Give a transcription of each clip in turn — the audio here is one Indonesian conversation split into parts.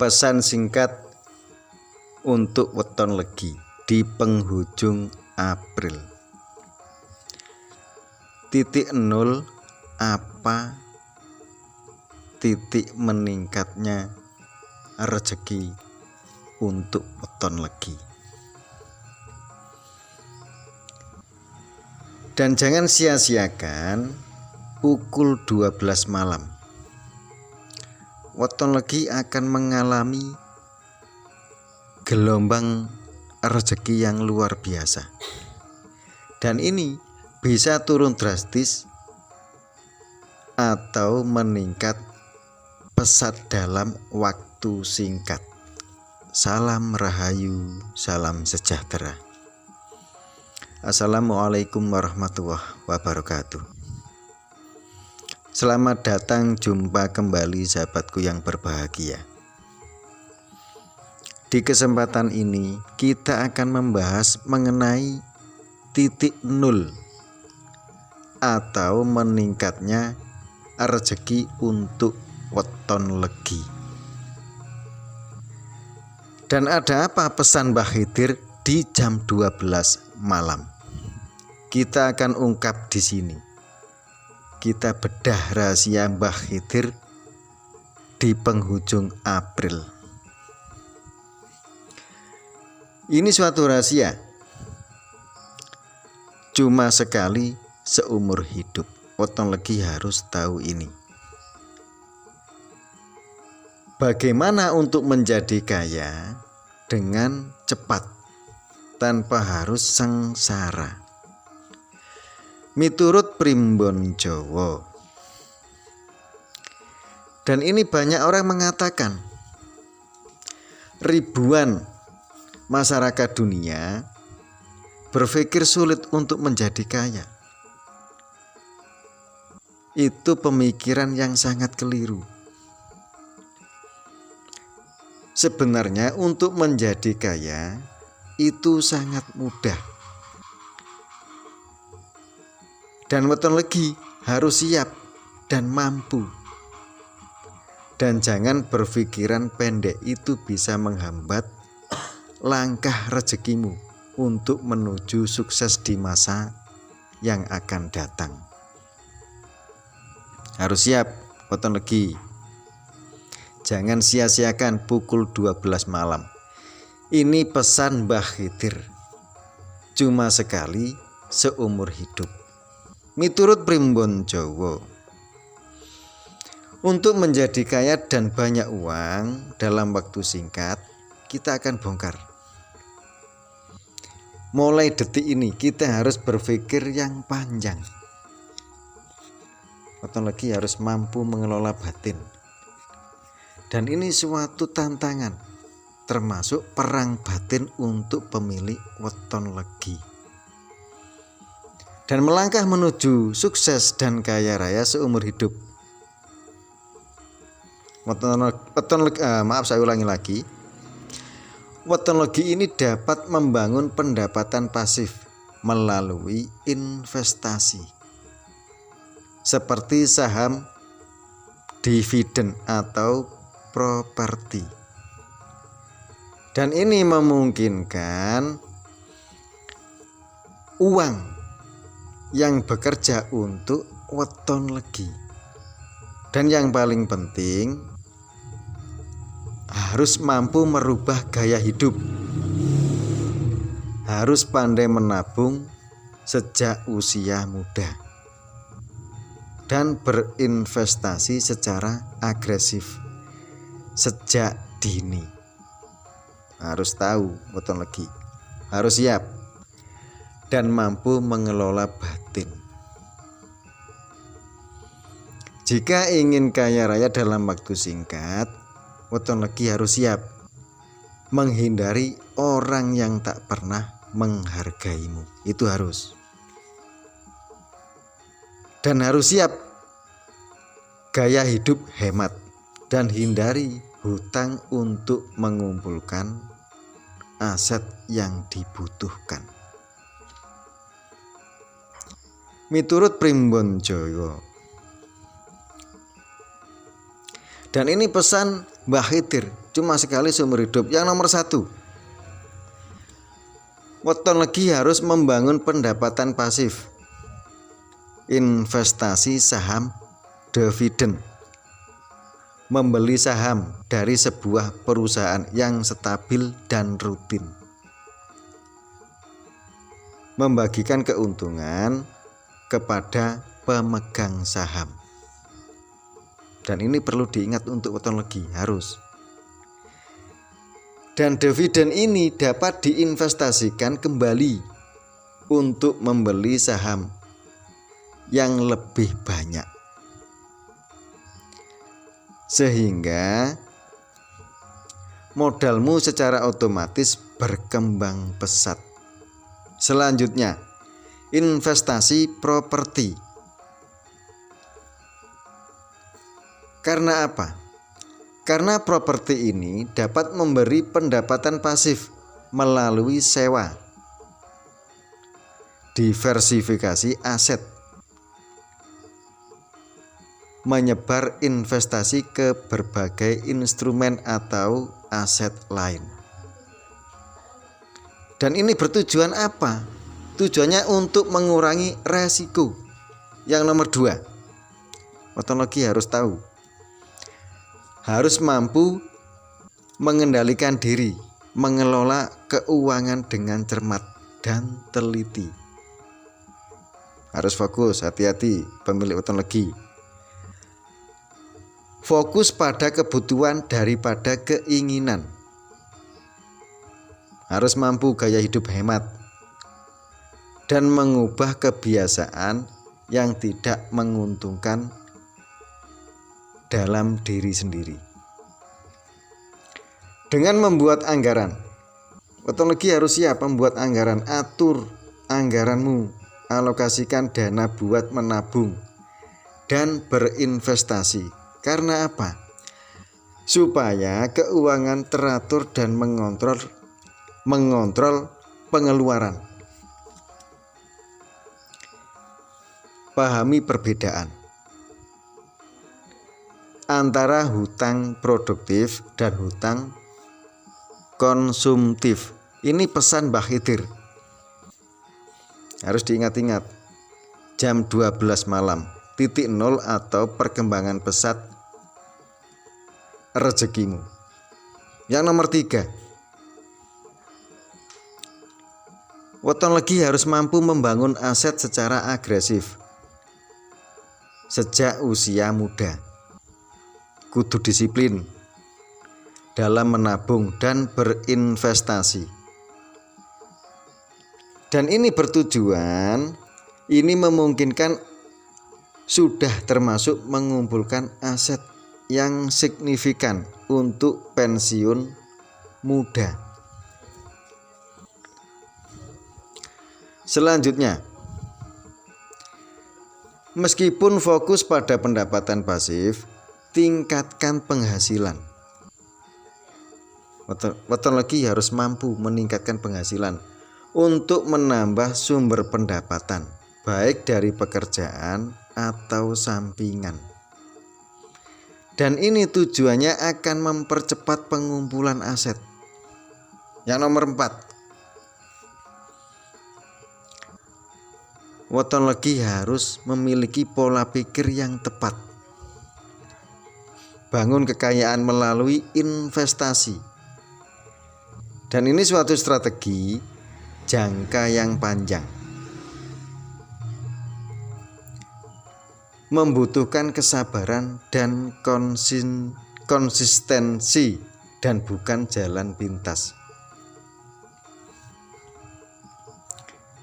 Pesan singkat untuk weton legi di penghujung April. Titik nol apa titik meningkatnya rezeki untuk weton legi. Dan jangan sia-siakan pukul 12 malam. Weton legi akan mengalami gelombang rezeki yang luar biasa. Dan ini bisa turun drastis atau meningkat pesat dalam waktu singkat. Salam rahayu, salam sejahtera. Assalamualaikum warahmatullahi wabarakatuh. Selamat datang, jumpa kembali sahabatku yang berbahagia. Di kesempatan ini kita akan membahas mengenai titik nol atau meningkatnya rezeki untuk weton legi. Dan ada apa pesan Mbah Khidir di jam 12 malam? Kita akan ungkap di sini. Kita bedah rahasia Mbah Khidir di penghujung April. Ini suatu rahasia. Cuma sekali seumur hidup. Weton legi harus tahu ini. Bagaimana untuk menjadi kaya dengan cepat tanpa harus sengsara? Miturut primbon Jawa. Dan ini banyak orang mengatakan, ribuan masyarakat dunia berpikir sulit untuk menjadi kaya. Itu pemikiran yang sangat keliru. Sebenarnya untuk menjadi kaya itu sangat mudah. Dan weton legi harus siap dan mampu. Dan jangan berpikiran pendek, itu bisa menghambat langkah rezekimu untuk menuju sukses di masa yang akan datang. Harus siap weton legi. Jangan sia-siakan pukul 12 malam. Ini pesan Mbah Khidir. Cuma sekali seumur hidup. Miturut primbon Jawa. Untuk menjadi kaya dan banyak uang dalam waktu singkat, kita akan bongkar. Mulai detik ini kita harus berpikir yang panjang. Weton legi harus mampu mengelola batin. Dan ini suatu tantangan, termasuk perang batin untuk pemilik weton legi. Dan melangkah menuju sukses dan kaya raya seumur hidup. Saya ulangi lagi. Weton legi ini dapat membangun pendapatan pasif melalui investasi seperti saham, dividen atau properti. Dan ini memungkinkan uang yang bekerja untuk weton legi. Dan yang paling penting, harus mampu merubah gaya hidup. Harus pandai menabung sejak usia muda. Dan berinvestasi secara agresif sejak dini. Harus tahu weton legi. Harus siap dan mampu mengelola batin. Jika ingin kaya raya dalam waktu singkat, weton legi harus siap menghindari orang yang tak pernah menghargaimu. Itu harus. Dan harus siap gaya hidup hemat dan hindari hutang untuk mengumpulkan aset yang dibutuhkan. Miturut primbon Jawa. Dan ini pesan Mbah Khidir cuma sekali seumur hidup. Yang nomor 1, weton legi harus membangun pendapatan pasif, investasi saham dividen, membeli saham dari sebuah perusahaan yang stabil dan rutin, membagikan keuntungan kepada pemegang saham. Dan ini perlu diingat untuk weton legi, harus. Dan dividen ini dapat diinvestasikan kembali untuk membeli saham yang lebih banyak, sehingga modalmu secara otomatis berkembang pesat. Selanjutnya, investasi properti. Karena apa? Karena properti ini dapat memberi pendapatan pasif melalui sewa, diversifikasi aset, menyebar investasi ke berbagai instrumen atau aset lain. Dan ini bertujuan apa? Tujuannya untuk mengurangi resiko. Yang nomor 2, weton legi harus tahu, harus mampu mengendalikan diri, mengelola keuangan dengan cermat dan teliti. Harus fokus, hati-hati pemilik weton legi. Fokus pada kebutuhan daripada keinginan. Harus mampu gaya hidup hemat dan mengubah kebiasaan yang tidak menguntungkan dalam diri sendiri. Dengan membuat anggaran, weton legi harus siap membuat anggaran. Atur anggaranmu, alokasikan dana buat menabung dan berinvestasi. Karena apa? Supaya keuangan teratur dan mengontrol pengeluaran. Pahami perbedaan antara hutang produktif dan hutang konsumtif. Ini pesan Mbah Khidir, harus diingat-ingat. Jam 12 malam, titik nol atau perkembangan pesat rezekimu. Yang nomor 3, weton legi harus mampu membangun aset secara agresif sejak usia muda. Kudu disiplin dalam menabung dan berinvestasi. Dan ini bertujuan, ini memungkinkan sudah termasuk mengumpulkan aset yang signifikan untuk pensiun muda. Selanjutnya, meskipun fokus pada pendapatan pasif, tingkatkan penghasilan. Weton legi harus mampu meningkatkan penghasilan untuk menambah sumber pendapatan, baik dari pekerjaan atau sampingan. Dan ini tujuannya akan mempercepat pengumpulan aset. Yang nomor 4, weton legi harus memiliki pola pikir yang tepat. Bangun kekayaan melalui investasi. Dan ini suatu strategi jangka yang panjang, membutuhkan kesabaran dan konsistensi dan bukan jalan pintas.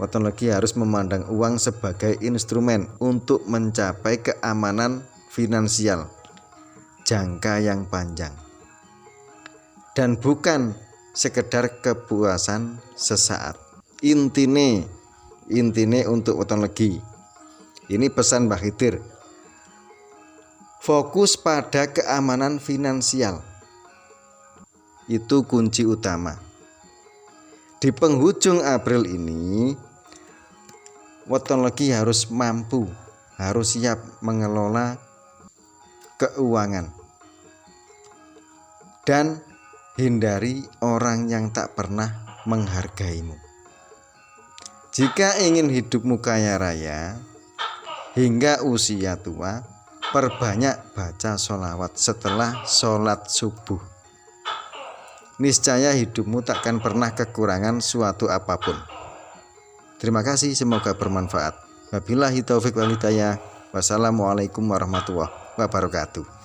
Weton legi harus memandang uang sebagai instrumen untuk mencapai keamanan finansial jangka yang panjang dan bukan sekedar kepuasan sesaat. Intine untuk weton legi, ini pesan Mbah Khidir, fokus pada keamanan finansial, itu kunci utama. Di penghujung April ini, weton legi harus mampu, harus siap mengelola keuangan. dan hindari orang yang tak pernah menghargaimu. Jika ingin hidupmu kaya raya hingga usia tua, perbanyak baca sholawat setelah sholat subuh. Niscaya hidupmu takkan pernah kekurangan suatu apapun. Terima kasih, semoga bermanfaat. Wabillahi taufik wal hidayah. Wassalamualaikum warahmatullahi wabarakatuh.